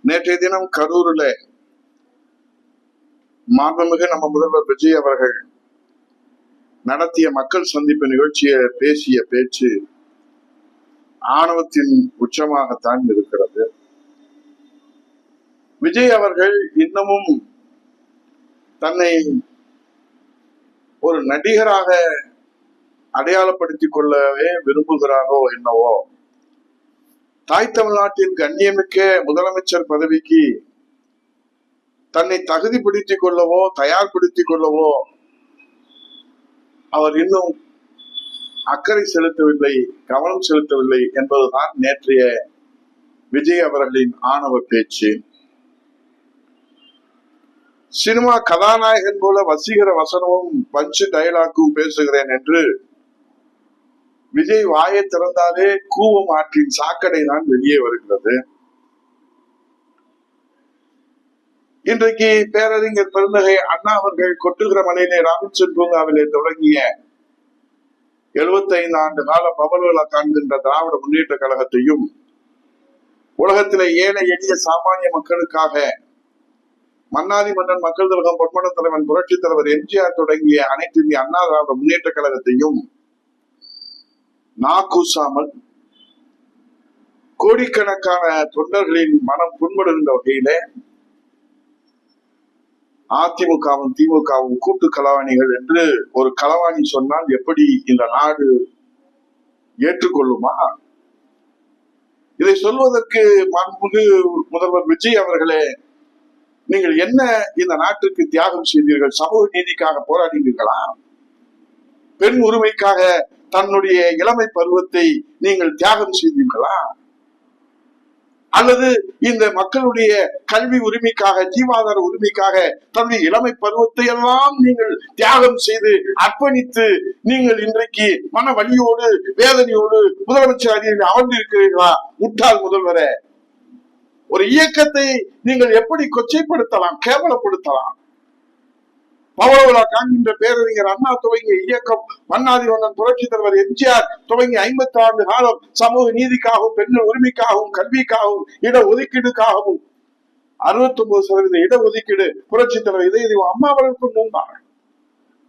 நேற்றைய தினம் கரூரில் மாண்புமிகு நம்ம முதல்வர் விஜய் அவர்கள் நடத்திய மக்கள் சந்திப்பு நிகழ்ச்சியை பேசிய பேச்சு ஆணவத்தின் உச்சமாகத்தான் இருக்கிறது. விஜய் அவர்கள் இன்னமும் தன்னை ஒரு நடிகராக அடையாளப்படுத்திக் கொள்ளவே விரும்புகிறாரோ என்னவோ, தாய் தமிழ்நாட்டின் கண்ணியமிக்க முதலமைச்சர் பதவிக்கு தன்னை தகுதிப்படுத்திக் கொள்ளவோ தயார்படுத்திக் கொள்ளவோ அவர் இன்னும் அக்கறை செலுத்தவில்லை, கவனம் செலுத்தவில்லை என்பதுதான் நேற்றைய விஜய் அவர்களின் ஆணவ பேச்சு. சினிமா கதாநாயகன் போல வசீகர வசனமும் பஞ்சு டயலாக்கும் பேசுகிறேன் என்று விஜய் வாயை திறந்தாலே கூவம் ஆற்றின் சாக்கடை தான் வெளியே வருகிறது. இன்றைக்கு பேரறிஞர் பெருந்தகை அண்ணா அவர்கள் கொட்டுகிற மலையிலே ராபின்சன் பூங்காவிலே தொடங்கிய 75 ஆண்டு கால பவல் விழா காண்கின்ற திராவிட முன்னேற்ற கழகத்தையும், உலகத்திலே ஏழை எளிய சாமானிய மக்களுக்காக மன்னாதி மன்னன் மக்கள் திலகம் பொன்மன தலைவன் புரட்சி தலைவர் எம்ஜிஆர் தொடங்கிய அனைத்து இந்திய அண்ணா திராவிட முன்னேற்ற கழகத்தையும் நாக்கூசாமல் கோடிக்கணக்கான தொண்டர்களின் மனம் புண்படுகின்ற வகையிலே அதிமுகவும் திமுகவும் கூட்டு களவாணிகள் என்று ஒரு களவாணி சொன்னால் எப்படி இந்த நாடு ஏற்றுக்கொள்ளுமா? இதை சொல்வதற்கு மாண்புமிகு முதல்வர் விஜய் அவர்களே, நீங்கள் என்ன இந்த நாட்டுக்கு தியாகம் செய்தீர்கள்? சமூக நீதிக்காக போராடினீர்களா? பெண் உரிமைக்காக தன்னுடைய இளமை பருவத்தை நீங்கள் தியாகம் செய்தீர்களா? அல்லது இந்த மக்களுடைய கல்வி உரிமைக்காக, ஜீவாதார உரிமைக்காக தன்னுடைய இளமை பருவத்தை எல்லாம் நீங்கள் தியாகம் செய்து அர்ப்பணித்து நீங்கள் இன்றைக்கு மன வலியோடு வேதனையோடு முதலமைச்சர் அடியில் அமர்ந்திருக்கிறீர்களா? முட்டாள் முதல்வரே, ஒரு இயக்கத்தை நீங்கள் எப்படி கொச்சைப்படுத்தலாம், கேவலப்படுத்தலாம்? பவள விழா காண்கின்ற பேரறிஞர் அண்ணா துவங்கிய இயக்கம், மன்னாதி மன்னன் புரட்சி தலைவர் எம்ஜிஆர் துவங்கி 50 ஆண்டு காலம் சமூக நீதிக்காகவும் பெண்கள் உரிமைக்காகவும் கல்விக்காகவும் இட ஒதுக்கீடுக்காகவும் 69% இட ஒதுக்கீடு புரட்சி தலைவர் இதய அம்மா அவர்களுக்கு முன்பாக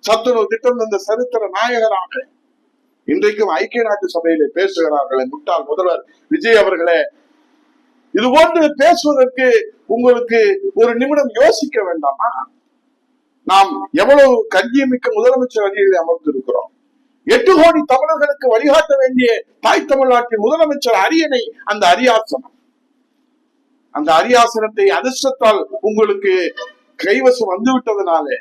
சத்துணவு திட்டம் இந்த சரித்திர நாயகராக இன்றைக்கும் ஐக்கிய நாட்டு சபையிலே பேசுகிறார்கள். முட்டாள் முதல்வர் விஜய் அவர்களே, இது போன்று பேசுவதற்கு உங்களுக்கு ஒரு நிமிடம் யோசிக்க வேண்டாமா? நாம் எவ்வளவு கண்ணியமிக்க முதலமைச்சர் அணியில் அமர்ந்திருக்கிறோம். 8 கோடி தமிழர்களுக்கு வழிகாட்ட வேண்டிய தாய் தமிழ்நாட்டின் முதலமைச்சர் அரியணை அந்த அரியாசனம். அந்த அரியாசனத்தை அதிர்ஷ்டத்தால் உங்களுக்கு கைவசம் வந்துவிட்டதனாலே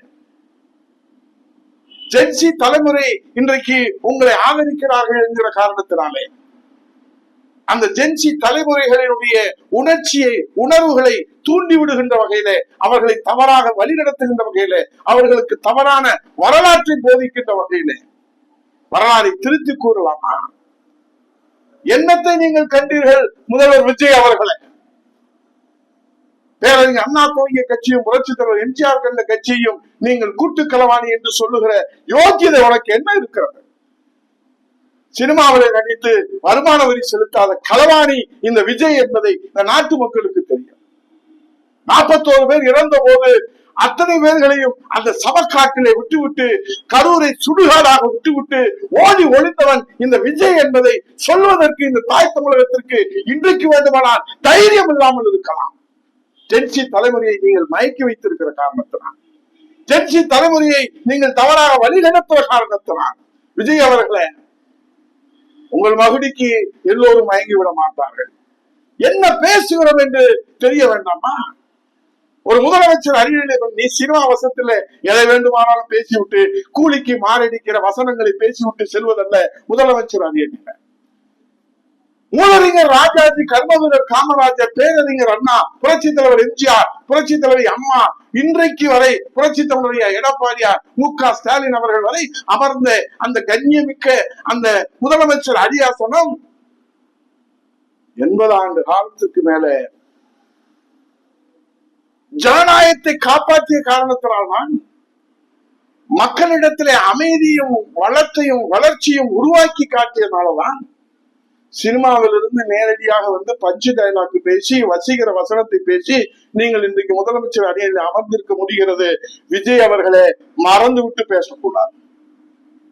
ஜென்சி தலைமுறை இன்றைக்கு உங்களை ஆதரிக்கிறார்கள் என்கிற காரணத்தினாலே அந்த ஜென்சி தலைமுறைகளினுடைய உணர்வுகளை தூண்டி விடுகின்ற வகையிலே, அவர்களை தவறாக வழிநடத்துகின்ற வகையிலே, அவர்களுக்கு தவறான வரலாற்றை போதிக்கின்ற வகையிலே வரலாறை திருத்தி கூறலாமா? என்னத்தை நீங்கள் கண்டீர்கள் முதல்வர் விஜய் அவர்களை? பேரறிஞர் அண்ணா துவங்கிய கட்சியும் புரட்சி தலைவர் எம்ஜிஆர் கண்ட கட்சியும் நீங்கள் கூட்டு களவாணி என்று சொல்லுகிற யோக்கியதை உனக்கு என்ன இருக்கிறது? சினிமாவிலே நடித்து வருமான வரி செலுத்தாத களவாணி இந்த விஜய் என்பதை இந்த நாட்டு மக்களுக்கு தெரியும். 41 பேர் இறந்த போது அத்தனை பேர்களையும் அந்த சமக்காட்டிலே விட்டுவிட்டு, கரூரை சுடுகாடாக விட்டுவிட்டு ஓடி ஒளித்தவன் இந்த விஜய் என்பதை சொல்வதற்கு இந்த தாய் தமிழகத்திற்கு இன்றைக்கு வேண்டுமானால் தைரியம் இல்லாமல் இருக்கலாம். ஜென்சி தலைமுறையை நீங்கள் மயக்கி வைத்திருக்கிற காரணத்தினால், ஜென்சி தலைமுறையை நீங்கள் தவறாக வழிநடத்துகிற காரணத்தினால், விஜய் அவர்களே, உங்கள் மகுடிக்கு எல்லோரும் மயங்கி விட மாட்டார்கள். என்ன பேசுகிறோம் என்று தெரிய வேண்டாமா? ஒரு முதலமைச்சர் அரியணை நீ சினிமா வசத்துல எதை வேண்டுமானாலும் பேசிவிட்டு கூலிக்கு மாரடிக்கிற வசனங்களை பேசிவிட்டு செல்வதல்ல முதலமைச்சர் அரியணை. மூலறிஞர் ராஜாஜி, கர்மவீரர் காமராஜர், பேரறிஞர் அண்ணா, புரட்சி தலைவர் எம்ஜிஆர், புரட்சி தலைவர் அம்மா, இன்றைக்கு வரை புரட்சி தலைவர் எடப்பாடியார், மு.க. ஸ்டாலின் அவர்கள் வரை அமர்ந்த அந்த கண்ணியமிக்க அந்த முதலமைச்சர் அரியாசனம் 80 ஆண்டு காலத்துக்கு மேல ஜனநாயகத்தை காப்பாற்றிய காரணத்தினால்தான், மக்களிடத்திலே அமைதியும் வளத்தையும் வளர்ச்சியும் உருவாக்கி காட்டியதுனாலதான் சினிமாவிலிருந்து நேரடியாக வந்து பஞ்சு டயலாக் பேசி வசீகர வசனத்தை பேசி நீங்கள் இன்றைக்கு முதலமைச்சர் அணியில் அமர்ந்திருக்க முடிகிறது. விஜய் அவர்களை மறந்து விட்டு பேசக்கூடாது.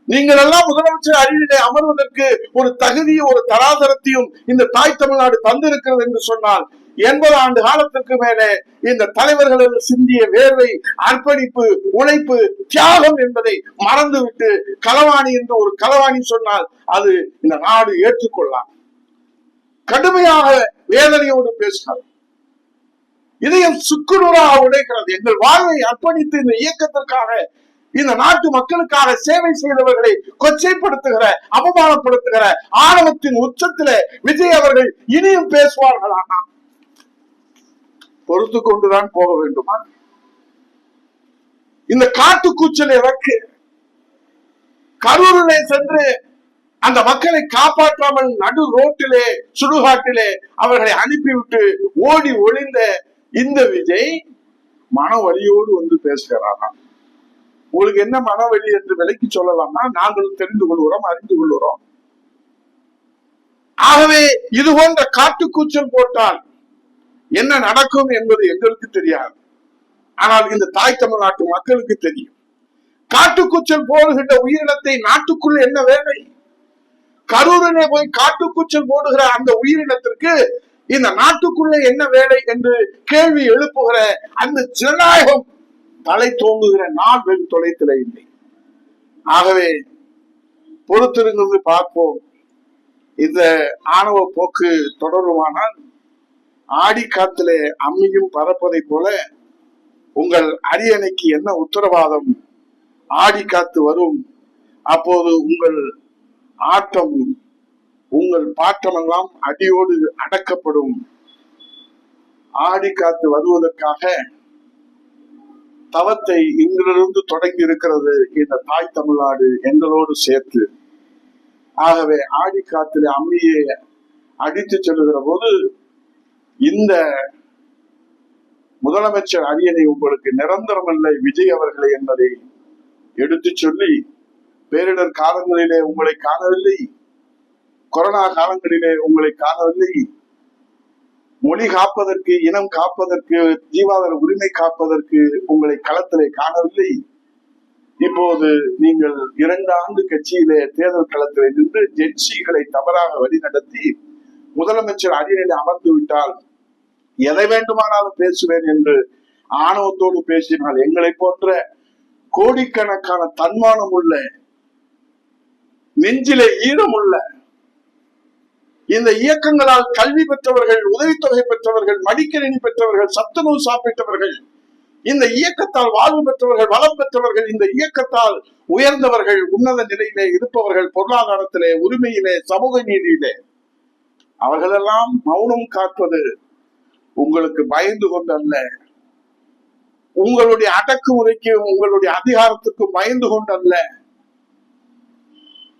நீங்கள் எல்லாம் முதலமைச்சர் அணியிலே அமர்வதற்கு ஒரு தகுதியும் ஒரு தராதரத்தையும் இந்த தாய் தமிழ்நாடு தந்திருக்கிறது என்று சொன்னால் 80 ஆண்டு காலத்துக்கு மேலே இந்த தலைவர்கள் சிந்திய வேர்வை, அர்ப்பணிப்பு, உழைப்பு, தியாகம் என்பதை மறந்துவிட்டு களவாணி என்று ஒரு களவாணி சொன்னால் அது இந்த நாடு ஏற்றுக்கொள்ளலாம். கடுமையாக வேதனையோடு பேசுகிறார். இதயம் சுக்குநூறாக உடைக்கிறது. எங்கள் வாழ்வை அர்ப்பணித்து இந்த இயக்கத்திற்காக இந்த நாட்டு மக்களுக்காக சேவை செய்தவர்களை கொச்சைப்படுத்துகிற, அவமானப்படுத்துகிற ஆணவத்தின் உச்சத்தில விஜய் அவர்கள் இனியும் பேசுவார்களானா பொறுத்து கொண்டுதான் போக வேண்டுமா? இந்த காட்டுக்கூச்சலை இறக்கு. கரூரிலே சென்று அந்த மக்களை காப்பாற்றாமல் நடு ரோட்டிலே சுடுகாட்டிலே அவர்களை அனுப்பிவிட்டு ஓடி ஒளிந்த இந்த விஜய் மன வலியோடு வந்து பேசுகிறாரா? உங்களுக்கு என்ன மனவெளி என்று விலைக்கு சொல்லலாம்னா நாங்களும் தெரிந்து கொள்கிறோம், அறிந்து கொள்கிறோம். ஆகவே இது போன்ற காட்டுக்கூச்சல் போட்டால் என்ன நடக்கும் என்பது எங்களுக்கு தெரியாது. ஆனால் இந்த தாய் தமிழ்நாட்டு மக்களுக்கு தெரியும். காட்டுக்கூச்சல் போடுகின்ற உயிரினத்தை நாட்டுக்குள்ள என்ன வேலை? கரூரிலே போய் காட்டுக்கூச்சல் போடுகிற அந்த உயிரினத்திற்கு இந்த நாட்டுக்குள்ள என்ன வேலை என்று கேள்வி எழுப்புகிற அந்த ஜனநாயகம் தலை தோங்குகிற நாள் வெகு தொலைத்தில இல்லை. ஆகவே பொறுத்திருந்து பார்ப்போம். இந்த ஆணவ போக்கு தொடருமானால் ஆடி காத்திலே அம்மியும் பறப்பதை போல உங்கள் அரியணைக்கு என்ன உத்தரவாதம்? ஆடி காத்து வரும். அப்போது உங்கள் ஆட்டம், உங்கள் பாட்டம் எல்லாம் அடியோடு அடக்கப்படும். ஆடி காத்து வருவதற்காக தவத்தை இங்கிலிருந்து தொடங்கி இருக்கிறது இந்த தாய் தமிழ்நாடு எங்களோடு சேர்த்து. ஆகவே ஆடி காத்திலே அம்மியை அடித்து செல்லுகிற போது இந்த முதலமைச்சர் அரியணை உங்களுக்கு நிரந்தரம் இல்லை விஜய் அவர்களே என்பதை எடுத்து சொல்லி, பேரிடர் காலங்களிலே உங்களை காணவில்லை, கொரோனா காலங்களிலே உங்களை காணவில்லை, மொழி காப்பதற்கு, இனம் காப்பதற்கு, ஜீவாதார உரிமை காப்பதற்கு உங்களை களத்திலே காணவில்லை. இப்போது நீங்கள் 2 ஆண்டு கட்சியிலே தேர்தல் களத்திலே நின்று ஜெட்சிகளை தவறாக வழிநடத்தி முதலமைச்சர் அரியணையில் அமர்ந்து விட்டால் எதை வேண்டுமானாலும் பேசுவேன் என்று ஆணவத்தோடு பேசினால் எங்களை போன்ற கோடிக்கணக்கான தன்மானம் உள்ள, நெஞ்சிலே ஈரம் உள்ள, இந்த இயக்கங்களால் கல்வி பெற்றவர்கள், உதவித்தொகை பெற்றவர்கள், மடிக்கணினி பெற்றவர்கள், சத்துணவு சாப்பிட்டவர்கள், இந்த இயக்கத்தால் வாழ்வு பெற்றவர்கள், வளம் பெற்றவர்கள், இந்த இயக்கத்தால் உயர்ந்தவர்கள், உன்னத நிலையிலே இருப்பவர்கள், பொருளாதாரத்திலே, உரிமையிலே, சமூக நீதியிலே, அவர்களெல்லாம் மௌனம் காப்பது உங்களுக்கு பயந்து கொண்டல்ல, உங்களுடைய அடக்குமுறைக்கு, உங்களுடைய அதிகாரத்துக்கு பயந்து கொண்டல்ல,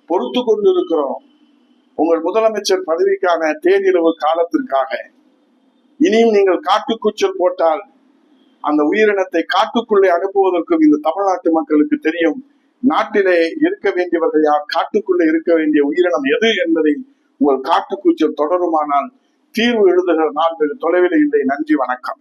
பொறுத்து கொண்டிருக்கிறோம். உங்கள் முதலமைச்சர் பதவிக்கான தேனிரவு காலத்திற்காக. இனியும் நீங்கள் காட்டுக்கூச்சல் போட்டால் அந்த உயிரினத்தை காட்டுக்குள்ளே அனுப்புவதற்கும் இந்த தமிழ்நாட்டு மக்களுக்கு தெரியும். நாட்டிலே இருக்க வேண்டியவர்கள் யார், காட்டுக்குள்ளே இருக்க வேண்டிய உயிரினம் எது என்பதை உங்கள் காட்டுக்கூச்சல் தொடருமானால் தீர்வு எழுதுகிற நாள் தொலைவில் இல்லை. நன்றி, வணக்கம்.